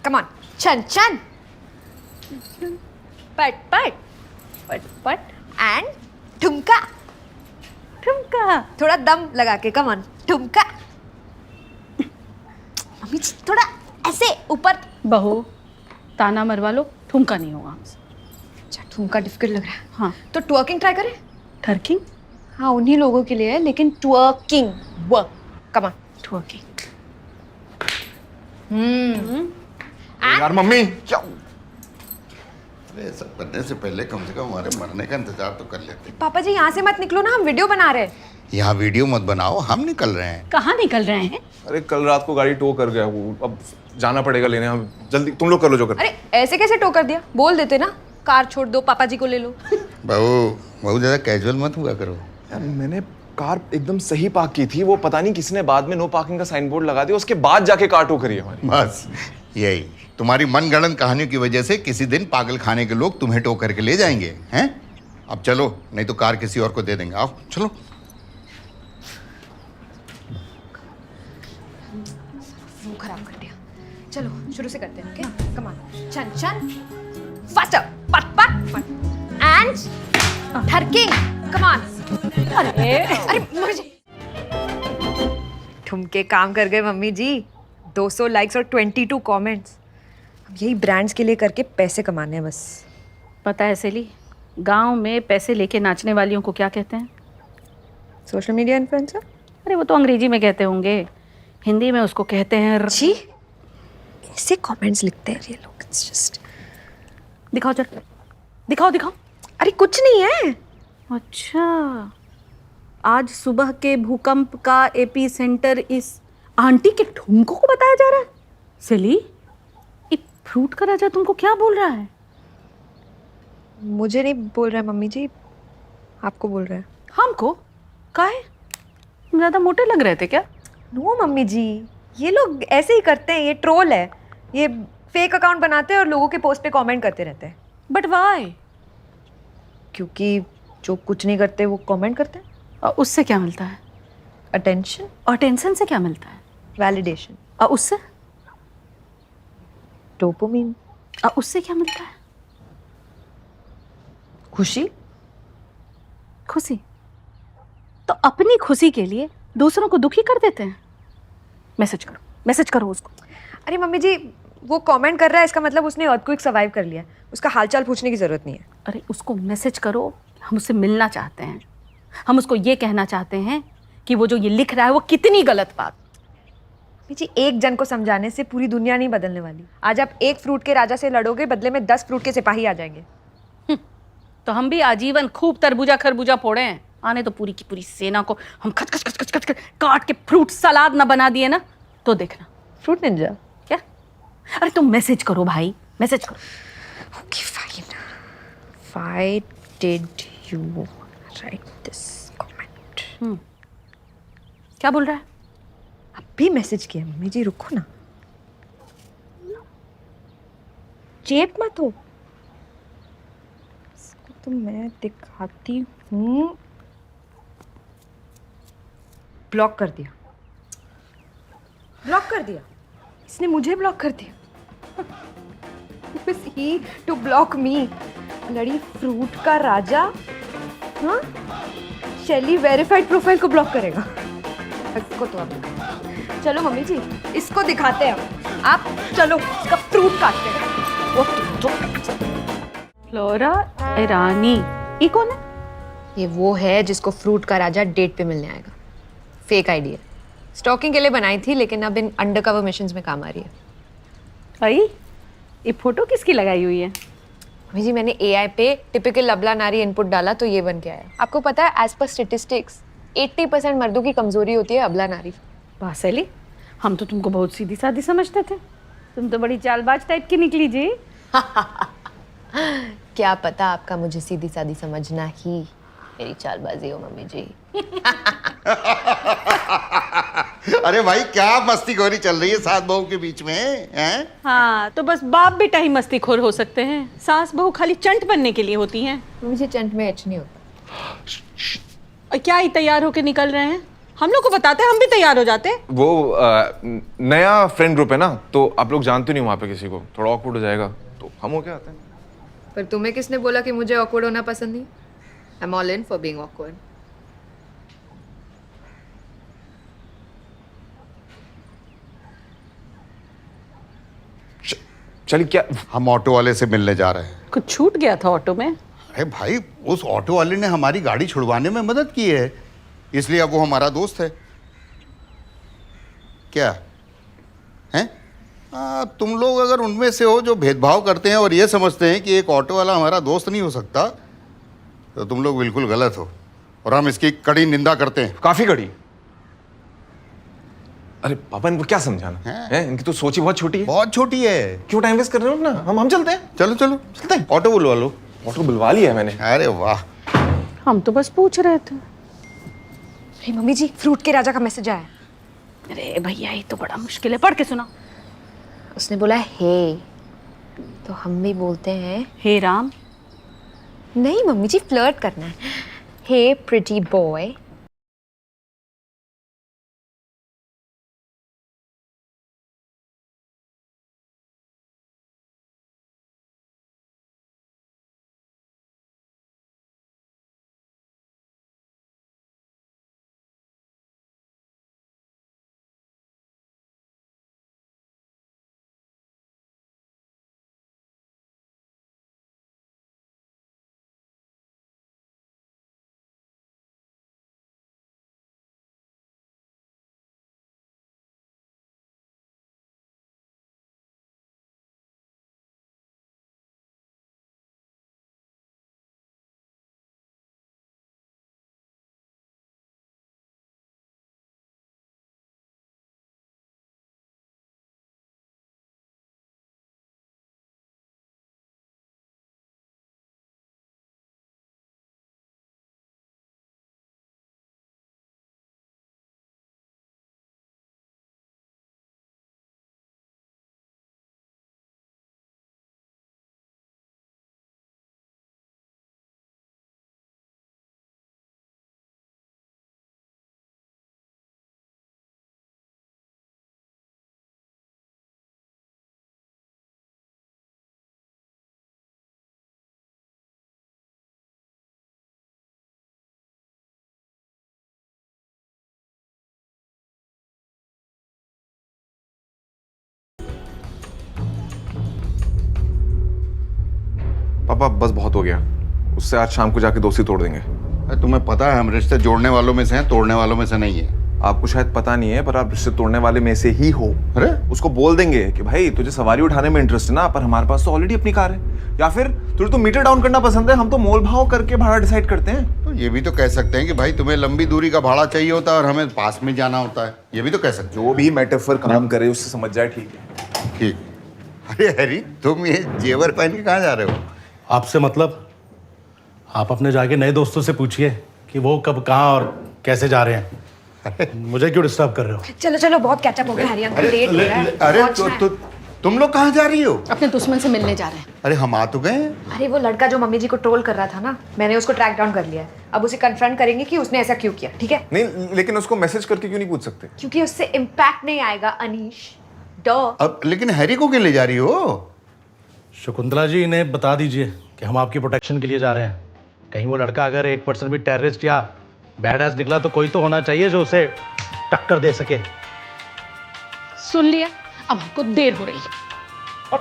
Come on, छन छन, पट पट पट पट एंड ठुमका ठुमका। थोड़ा दम लगा के, कम ऑन, ठुमका। मम्मी जी थोड़ा ऐसे ऊपर। बहू ताना मरवा लो, ठुमका नहीं होगा हमसे। अच्छा ठुमका डिफिकल्ट लग रहा है। हाँ तो ट्वर्किंग ट्राई करें। ठरकिंग? हाँ उन्हीं लोगों के लिए है, लेकिन ट्वर्किंग वर्क, कम ऑन ठुर्किंग। यार मम्मी क्या, अरे सब करने से पहले कम से कम हमारे मरने का इंतजार तो कर लेते। पापा जी यहाँ से मत निकलो ना, हम वीडियो बना रहे हैं। यहाँ वीडियो मत बनाओ, हम निकल रहे हैं। कहाँ निकल रहे हैं? अरे कल रात को गाड़ी टो कर गया वो, अब जाना पड़ेगा लेने। हम जल्दी, तुम लोग कर लो जो कर। अरे ऐसे कैसे टो कर दिया, बोल देते ना कार छोड़ दो, पापा जी को ले लो। बहू ज्यादा कैजुअल मत हुआ करो। यार मैंने कार एकदम सही पार्क की थी, वो पता नहीं किसने बाद में नो पार्किंग का साइन बोर्ड लगा दिया, उसके बाद जाके कार टो करी हमारी। बस यही तुम्हारी मनगढ़ंत कहानियों की वजह से किसी दिन पागल खाने के लोग तुम्हें टो करके ले जाएंगे हैं। अब चलो, नहीं तो कार किसी और को दे देंगे। आओ चलो। मुंह खराब कर दिया। चलो शुरू से करते हैं, ओके? कम ऑन, छन छन, फास्टर, पट पट पट एंड ठरकिंग, कम ऑन। अरे मम्मी जी, ठुमके काम कर गए मम्मी जी। 200 लाइक्स और 22 कमेंट्स। अब यही ब्रांड्स के लिए करके पैसे कमाने हैं बस। पता है सेली, गांव में पैसे लेके नाचने वालियों को क्या कहते हैं? Social media influencer. अरे वो तो अंग्रेजी में कहते होंगे, हिंदी में उसको कहते हैं जी ऐसे कमेंट्स लिखते हैं ये लोग। इट्स जस्ट, दिखाओ चल, दिखाओ दिखाओ। अरे कुछ नहीं है। अच्छा, आज सुबह के भूकंप का एपी सेंटर इस आंटी के ठुमकों को बताया जा रहा है। सेली, ये फ्रूट का राजा तुमको क्या बोल रहा है? मुझे नहीं बोल रहा है मम्मी जी, आपको बोल रहा है। हमको? काहे? तुम ज्यादा मोटे लग रहे थे क्या? नो मम्मी जी, ये लोग ऐसे ही करते हैं, ये ट्रोल है। ये फेक अकाउंट बनाते हैं और लोगों के पोस्ट पे कमेंट करते रहते हैं। But why? क्योंकि जो कुछ नहीं करते वो कमेंट करते हैं। और उससे क्या मिलता है? अटेंशन, और टेंशन से क्या मिलता है? वैलिडेशन, और उससे? डोपामिन, और उससे क्या मिलता है? खुशी। खुशी। तो अपनी खुशी के लिए दूसरों को दुखी कर देते हैं। मैसेज करो उसको। अरे मम्मी जी, वो कमेंट कर रहा है, इसका मतलब उसने अर्थक्वेक सर्वाइव कर लिया। उसका हालचाल पूछने की जरूरत नहीं है। अरे उसको मैसेज करो, हम उससे मिलना चाहते हैं। हम उसको ये कहना चाहते हैं कि वो जो ये लिख रहा है वो कितनी गलत बात। मम्मी जी, एक जन को समझाने से पूरी दुनिया नहीं बदलने वाली। आज आप एक फ्रूट के राजा से लड़ोगे, बदले में 10 फ्रूट के सिपाही आ जाएंगे। तो हम भी आजीवन खूब तरबूजा खरबूजा फोड़े हैं, आने तो पूरी की पूरी सेना को हम खच खच खच खच खच काट के फ्रूट सलाद ना बना दिए ना, तो देखना। फ्रूट निंजा क्या? अरे तुम मैसेज करो भाई, मैसेज करो। Okay fine. Why did you right this comment? क्या बोल रहा है? अभी मैसेज किया मम्मी जी, रुको ना, चेप मत हो। इसको तो मैं दिखाती हूँ। ब्लॉक कर दिया, ब्लॉक कर दिया। इसने मुझे ब्लॉक कर दिया। बस ही टू ब्लॉक मी। लड़ी फ्रूट का राजा, हाँ, शैली वेरीफाइड प्रोफाइल को ब्लॉक करेगा। इसको तो अब चलो मम्मी जी, इसको दिखाते हैं आप चलो, इसका फ्रूट काटते हैं। फ्लोरा ईरानी, ये कौन है? ये वो है जिसको फ्रूट का राजा डेट पे मिलने आएगा। फेक आईडी है, स्टॉकिंग के लिए बनाई थी, लेकिन अब इन अंडरकवर मिशंस में काम आ रही है। भाई ये फोटो किसकी लगाई हुई है? मम्मी जी, मैंने एआई पे टिपिकल लबला नारी इनपुट डाला तो ये बन के आया। आपको पता है, एज पर स्टेटिस्टिक्स 80% मर्दों की कमजोरी होती है अबला नारी। वाह सैली, हम तो तुमको बहुत सीधी सादी समझते थे, तुम तो बड़ी चालबाज टाइप की निकली जी। क्या पता आपका मुझे सीधी सादी समझना ही मेरी चालबाजी हो मम्मी जी। अरे भाई क्या मस्तीखोरी चल रही है सास बहू के बीच में, हैं? हाँ तो बस बाप बेटा ही मस्तीखोर हो सकते हैं, सास बहू खाली चंट बनने के लिए होती हैं। मुझे चंट में एच नहीं होता। और क्या ही तैयार होके निकल रहे हैं? हम लोग को बताते, हम भी तैयार हो जाते। वो नया फ्रेंड ग्रुप है ना, तो आप लोग जानते नहीं वहाँ पे किसी को, थोड़ा ऑकवर्ड हो जाएगा, तो हम हो क्या आते हैं। पर तुम्हें किसने बोला कि मुझे ऑकवर्ड होना पसंद नहीं? I am all in for being awkward. चलिए क्या, हम ऑटो वाले से मिलने जा रहे हैं। कुछ छूट गया था ऑटो में? अरे भाई, उस ऑटो वाले ने हमारी गाड़ी छुड़वाने में मदद की है, इसलिए अब वो हमारा दोस्त है। क्या हैं? तुम लोग अगर उनमें से हो जो भेदभाव करते हैं और ये समझते हैं कि एक ऑटो वाला हमारा दोस्त नहीं हो सकता, तो तुम लोग बिल्कुल गलत हो और हम इसकी कड़ी निंदा करते हैं। काफी कड़ी। अरे पापा, इनको क्या समझाना है? इनकी तो सोच ही बहुत छोटी है। बहुत छोटी है। क्यों टाइम वेस्ट कर रहे हो अपना? हम चलते हैं। चलो चलो चलते हैं। ऑटो बुलवा लो। ऑटो बुलवा लिया है मैंने। अरे वाह। हम तो बस पूछ रहे थे। हे मम्मी जी, फ्रूट के राजा का मैसेज आया। अरे भैया, ये तो बड़ा मुश्किल है, पढ़ के सुना। उसने बोला हे, तो हम भी बोलते हैं हे राम। नहीं मम्मी जी, फ्लर्ट करना है। हे प्रिटी बॉय। पापा बस बहुत हो गया, उससे आज शाम को जाके दोस्ती तोड़ देंगे। अरे तुम्हें पता है हम रिश्ते जोड़ने वालों में से हैं, तोड़ने वालों में से नहीं है। आपको शायद पता नहीं है, पर आप रिश्ते तोड़ने वाले में से ही हो। अरे उसको बोल देंगे कि भाई तुझे सवारी उठाने में इंटरेस्ट है ना, पर हमारे पास तो ऑलरेडी अपनी कार है, या फिर तुझे तो मीटर डाउन करना पसंद है, हम तो मोल भाव करके भाड़ा डिसाइड करते हैं। तो ये भी तो कह सकते हैं कि भाई तुम्हें लंबी दूरी का भाड़ा चाहिए होता है और हमें पास में जाना होता है, ये भी तो कह सकते जो भी मेटाफर काम करे उससे समझ जाए, ठीक है। हो। ठीक। अरे हरी, तुम ये जेवर पहन के कहाँ जा रहे हो? आपसे मतलब? आप अपने जाके नए दोस्तों से पूछिए कि वो कब, कहाँ और कैसे जा रहे हैं। मुझे क्यों डिस्टर्ब कर रहे हो? चलो चलो, बहुत कैचअप हो गया हरी अंकल, लेट हो रहा है। अरे पहुंचना है। तुम लोग कहाँ जा रही हो? अपने दुश्मन से मिलने जा रहे हैं। अरे हम आ तो गए। अरे वो लड़का जो मम्मी जी को ट्रोल कर रहा था ना, मैंने उसको ट्रैक डाउन कर लिया है। अब उसे कन्फ्रंट करेंगे कि उसने ऐसा क्यों किया, ठीक है? नहीं, लेकिन उसको मैसेज करके क्यों नहीं पूछ सकते? क्योंकि उससे इम्पैक्ट नहीं आएगा अनीश। डॉ। अब लेकिन हैरी को क्यों ले जा रही हो? शकुंतला जी, इन्हें बता दीजिए कि हम आपकी प्रोटेक्शन के लिए जा रहे हैं। कहीं वो लड़का अगर 1% भी टेररिस्ट या बैड एस निकला तो कोई तो होना चाहिए जो उसे टक्कर दे सके। सुन लिया, अब हमको देर हो रही है।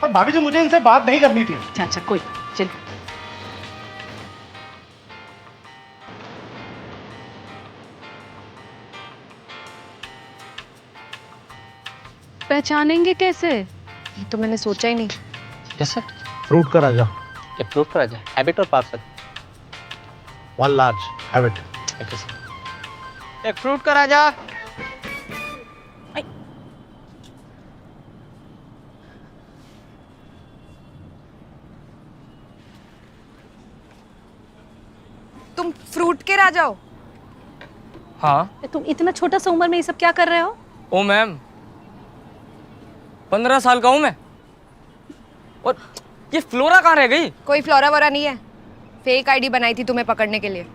और भाभी जी, मुझे इनसे बात नहीं करनी थी। अच्छा कोई, चल। पहचानेंगे कैसे? ये तो मैंने सोचा ही नहीं। Yes sir. फ्रूट का राजा, ये फ्रूट का राजा, हैबिट और parcel. 1 large habit. Okay sir. एक फ्रूट का राजा। तुम फ्रूट के राजा हो? हाँ। तुम इतना छोटा सा उम्र में ये सब क्या कर रहे हो? ओ मैम, 15 साल का हूँ मैं। और ये फ्लोरा कहाँ रह गई? कोई फ्लोरा वोरा नहीं है, फेक आईडी बनाई थी तुम्हें पकड़ने के लिए।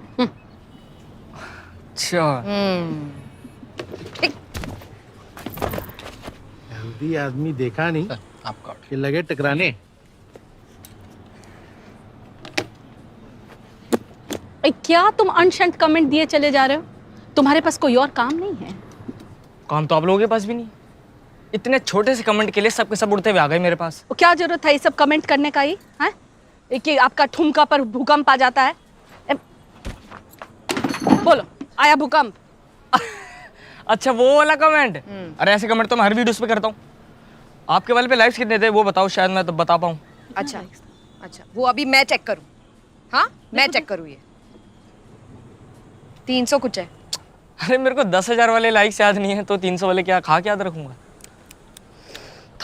अच्छा हेल्दी आदमी देखा नहीं कि लगे टकराने। क्या तुम अनशंत कमेंट दिए चले जा रहे हो? तुम्हारे पास कोई और काम नहीं है? काम तो आप लोगों के पास भी नहीं। इतने छोटे से कमेंट के लिए सबके सब उड़ते हुए आ गए मेरे पास। वो क्या जरूरत है ये सब कमेंट करने का? ही है कि आपका ठुमका पर भूकंप आ जाता है। बोलो, आया भूकंप? अच्छा वो वाला कमेंट। अरे ऐसे कमेंट तो मैं हर वीडियोस पे करता हूँ। आपके वाले पे लाइक्स कितने थे वो बताओ, शायद मैं तो बता पाऊँ। अच्छा अच्छा, वो अभी मैं चेक करूँ? हाँ मैं चेक करूँ। ये 300 कुछ है। अरे मेरे को 10,000 वाले लाइक्स याद नहीं है तो 300 वाले क्या खा के याद रखूंगा।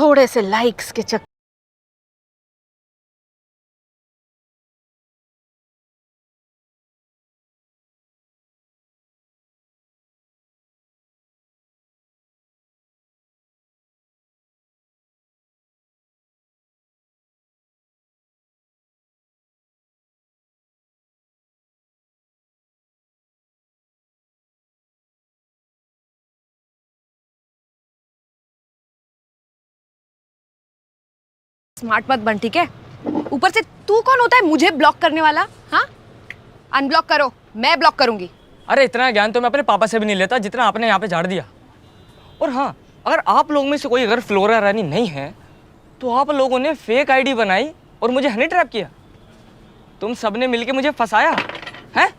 थोड़े से लाइक्स के चक्कर स्मार्ट मत बन, ठीक है? ऊपर से तू कौन होता है मुझे ब्लॉक करने वाला? हाँ, अनब्लॉक करो, मैं ब्लॉक करूंगी। अरे इतना ज्ञान तो मैं अपने पापा से भी नहीं लेता जितना आपने यहाँ पे झाड़ दिया। और हाँ, अगर आप लोग में से कोई अगर फ्लोरा रानी नहीं है तो आप लोगों ने फेक आईडी बनाई और मुझे हनी ट्रैप किया। तुम सबने मिलके मुझे फंसाया है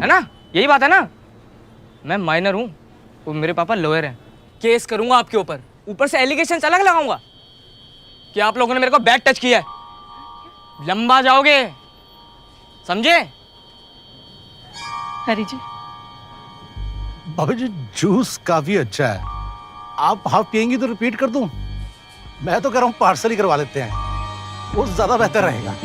ना? यही बात है ना? मैं माइनर हूँ और मेरे पापा लॉयर हैं। केस करूंगा आपके ऊपर से एलिगेशन अलग लगाऊंगा कि आप लोगों ने मेरे को बैड टच किया है। लंबा जाओगे, समझे? हरी जी, भाभी जी जूस काफी अच्छा है। आप हाफ पियेंगी तो रिपीट कर दूं? मैं तो कह रहा हूँ पार्सल ही करवा लेते हैं, वो ज्यादा बेहतर रहेगा।